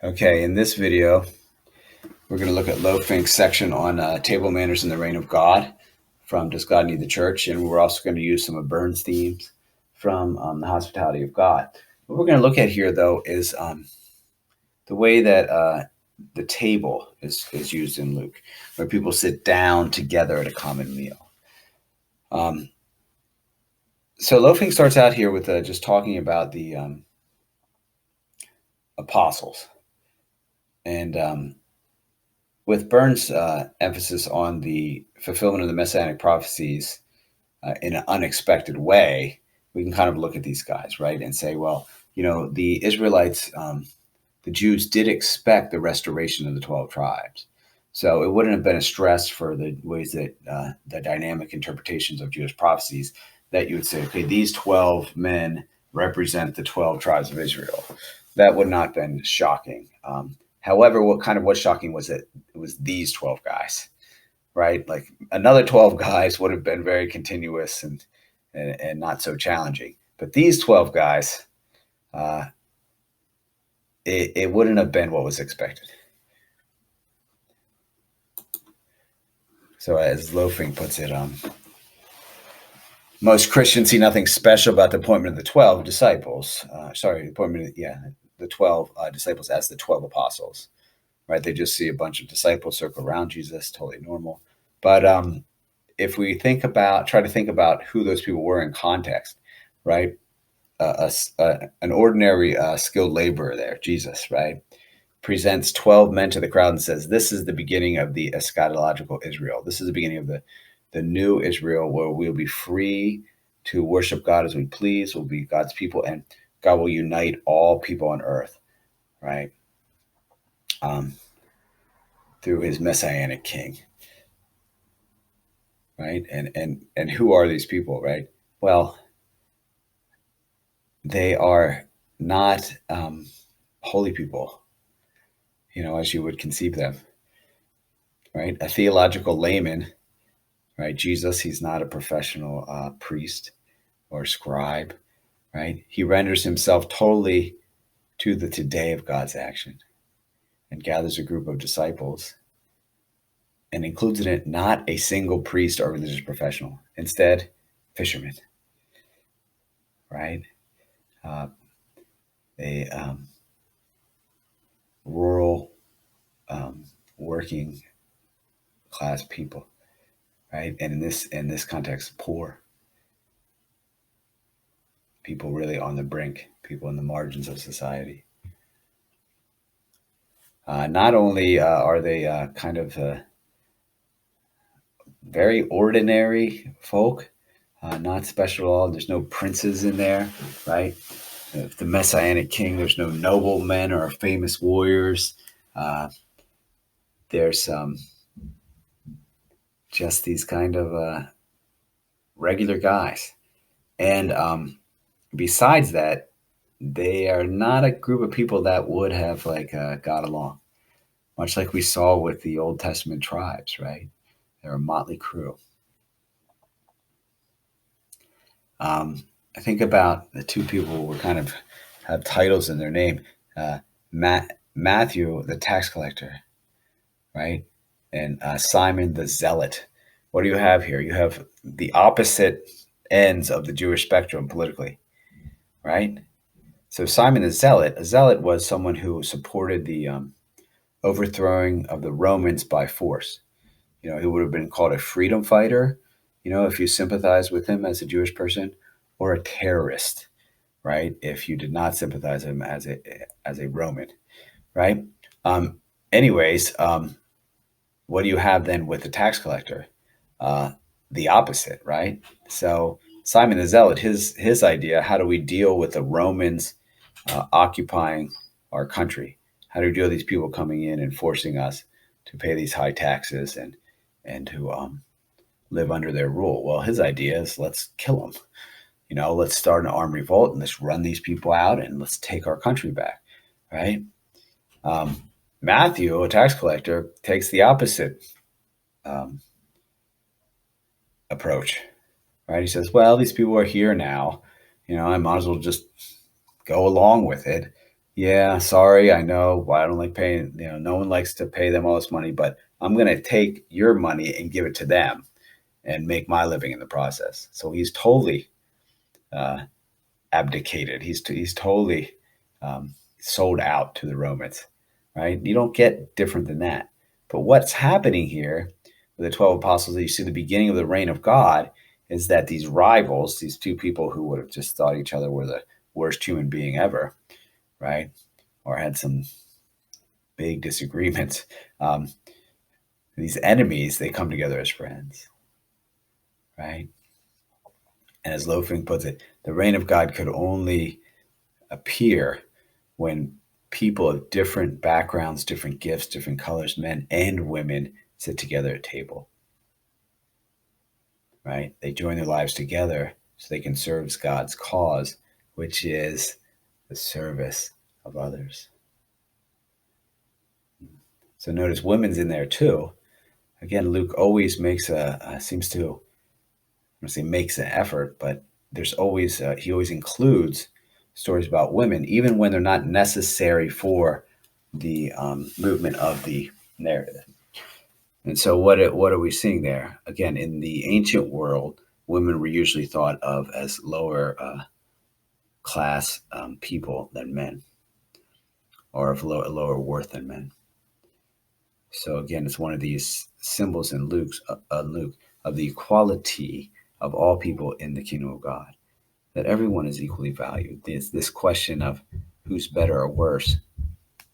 Okay, in this video, we're going to look at Lohfink's section on table manners in the reign of God from Does God Need the Church? And we're also going to use some of Burns' themes from the Hospitality of God. What we're going to look at here, though, is the way that the table is used in Luke, where people sit down together at a common meal. So Lohfink starts out here with just talking about the apostles. And with Burns' emphasis on the fulfillment of the messianic prophecies in an unexpected way, we can kind of look at these guys, right, and say, well, the Israelites, the Jews did expect the restoration of the 12 tribes. So it wouldn't have been a stress for the ways that the dynamic interpretations of Jewish prophecies that you would say, okay, these 12 men represent the 12 tribes of Israel. That would not have been shocking. However, what's shocking was that it was these 12 guys, right? Like another 12 guys would have been very continuous and not so challenging. But these 12 guys, it wouldn't have been what was expected. So as Lohfink puts it, most Christians see nothing special about the appointment of the 12 disciples. The 12 disciples as the 12 apostles. Right? They just see a bunch of disciples circle around Jesus, totally normal. But if we try to think about who those people were in context, right? An ordinary skilled laborer there, Jesus, right, presents 12 men to the crowd and says, this is the beginning of the eschatological Israel. This is the beginning of the new Israel where we'll be free to worship God as we please. We'll be God's people, and God will unite all people on earth, right? Through his messianic king, right? And who are these people, right? Well, they are not holy people, as you would conceive them, right? A theological layman, right? Jesus, he's not a professional priest or scribe, right? He renders himself totally to the today of God's action and gathers a group of disciples and includes in it not a single priest or religious professional, instead, fishermen, right? A rural working class people, right? And in this context, poor people, really on the brink, people in the margins of society. Not only are they kind of very ordinary folk, not special at all. There's no princes in there, right? The messianic king, there's no noblemen or famous warriors. There's just these kind of regular guys. And besides that, they are not a group of people that would have got along, much like we saw with the Old Testament tribes, right? They're a motley crew. I think about the two people who kind of have titles in their name. Matthew, the tax collector, right? And Simon the zealot. What do you have here? You have the opposite ends of the Jewish spectrum politically, right? So Simon the zealot, a zealot was someone who supported the overthrowing of the Romans by force. He would have been called a freedom fighter, if you sympathize with him as a Jewish person, or a terrorist, right? If you did not sympathize him as a Roman, right? Anyways, what do you have then with the tax collector? The opposite, right? So Simon the Zealot, his idea: how do we deal with the Romans occupying our country? How do we deal with these people coming in and forcing us to pay these high taxes and to live under their rule? Well, his idea is, let's kill them. Let's start an armed revolt and let's run these people out and let's take our country back, right? Matthew, a tax collector, takes the opposite approach, right? He says, well, these people are here now. I might as well just go along with it. Yeah, sorry, I know. Well, I don't like paying, no one likes to pay them all this money, but I'm going to take your money and give it to them and make my living in the process. So he's totally uh, abdicated. He's totally sold out to the Romans, right? You don't get different than that. But what's happening here with the 12 apostles that you see the beginning of the reign of God is that these rivals, these two people who would have just thought each other were the worst human being ever, right? Or had some big disagreements. Um, these enemies, they come together as friends, right? And as Lohfink puts it, the reign of God could only appear when people of different backgrounds, different gifts, different colors, men and women sit together at table, right? They join their lives together so they can serve God's cause, which is the service of others. So notice women's in there too. Again, Luke always seems to, I don't say makes an effort, but there's always, he always includes stories about women, even when they're not necessary for the movement of the narrative. And so, what are we seeing there? Again, in the ancient world, women were usually thought of as lower class people than men, or of lower worth than men. So again, it's one of these symbols in Luke of the equality of all people in the kingdom of God, that everyone is equally valued. This question of who's better or worse,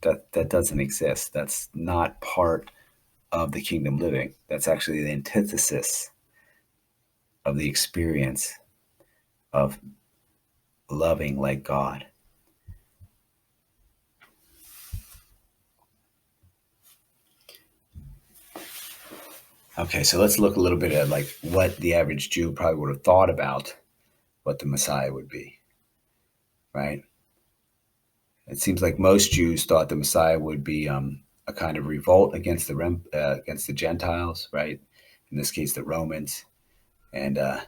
that doesn't exist. That's not part of the kingdom living. That's actually the antithesis of the experience of loving like God. Okay, so let's look a little bit at like what the average Jew probably would have thought about what the Messiah would be, right? It seems like most Jews thought the Messiah would be a kind of revolt against the Gentiles, right? In this case, the Romans, and a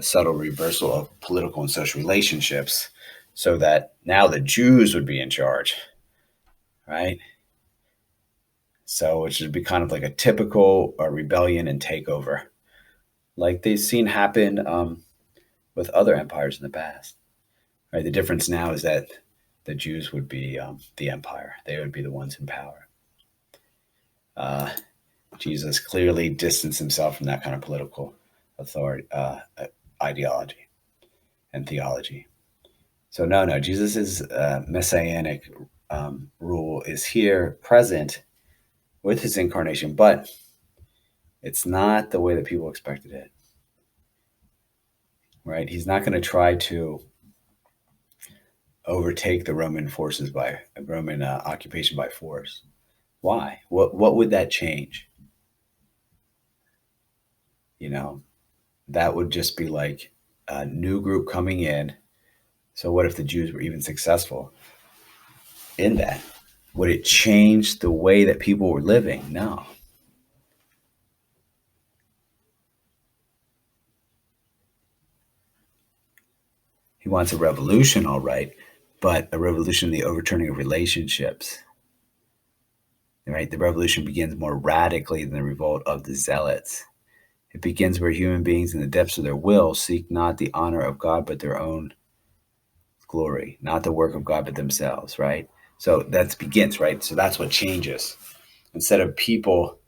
subtle reversal of political and social relationships, so that now the Jews would be in charge, right? So, which would be kind of like a typical rebellion and takeover, like they've seen happen with other empires in the past. Right? The difference now is that the Jews would be the empire; they would be the ones in power. Uh, Jesus clearly distanced himself from that kind of political authority, ideology, and theology. So no, Jesus's messianic rule is here, present with his incarnation, but it's not the way that people expected it. Right? He's not going to try to overtake the Roman forces by Roman occupation by force. Why? What would that change? You know, that would just be like a new group coming in. So what if the Jews were even successful in that? Would it change the way that people were living? No. He wants a revolution, all right, but a revolution in the overturning of relationships. Right? The revolution begins more radically than the revolt of the zealots. It begins where human beings in the depths of their will seek not the honor of God, but their own glory, not the work of God, but themselves, right? So that begins, right? So that's what changes. Instead of people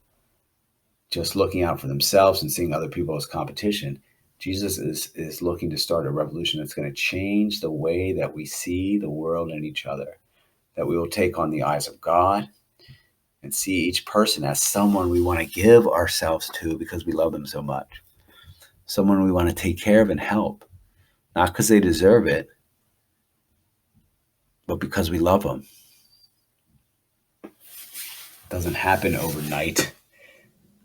just looking out for themselves and seeing other people as competition, Jesus is looking to start a revolution that's going to change the way that we see the world and each other, that we will take on the eyes of God and see each person as someone we want to give ourselves to because we love them so much, someone we want to take care of and help, not because they deserve it, but because we love them. It doesn't happen overnight,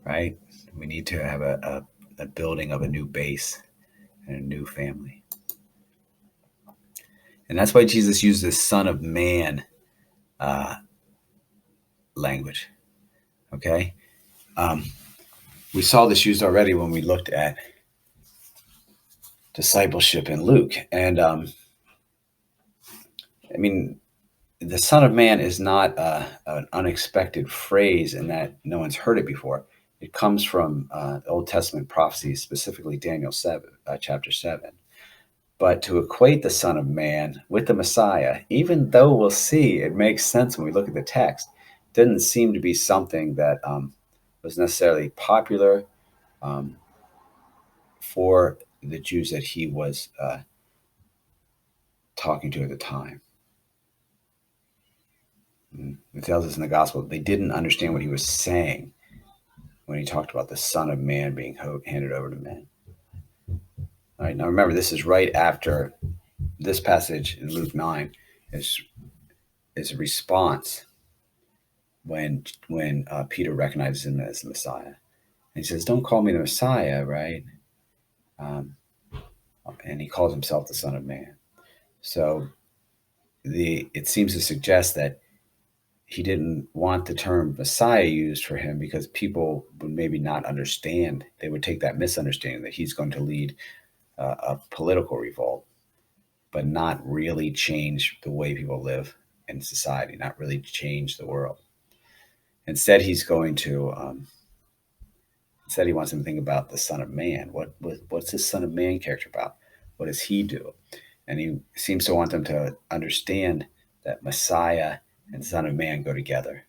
right? We need to have a building of a new base and a new family. And that's why Jesus used this Son of Man uh, language. Okay? We saw this used already when we looked at discipleship in Luke. And I mean, the Son of Man is not an unexpected phrase in that no one's heard it before. It comes from Old Testament prophecies, specifically Daniel 7, chapter 7. But to equate the Son of Man with the Messiah, even though we'll see it makes sense when we look at the text, didn't seem to be something that was necessarily popular um, for the Jews that he was talking to at the time. It tells us in the gospel they didn't understand what he was saying when he talked about the Son of Man being handed over to men. All right, now remember, this is right after this passage in Luke 9 is a response when Peter recognizes him as the Messiah. And he says, "Don't call me the Messiah," right? Um, and he calls himself the Son of Man. So it seems to suggest that he didn't want the term Messiah used for him because people would maybe not understand. They would take that misunderstanding that he's going to lead a political revolt, but not really change the way people live in society, not really change the world. Instead, he's going to. Instead, he wants them to think about the Son of Man. What's this Son of Man character about? What does he do? And he seems to want them to understand that Messiah and Son of Man go together.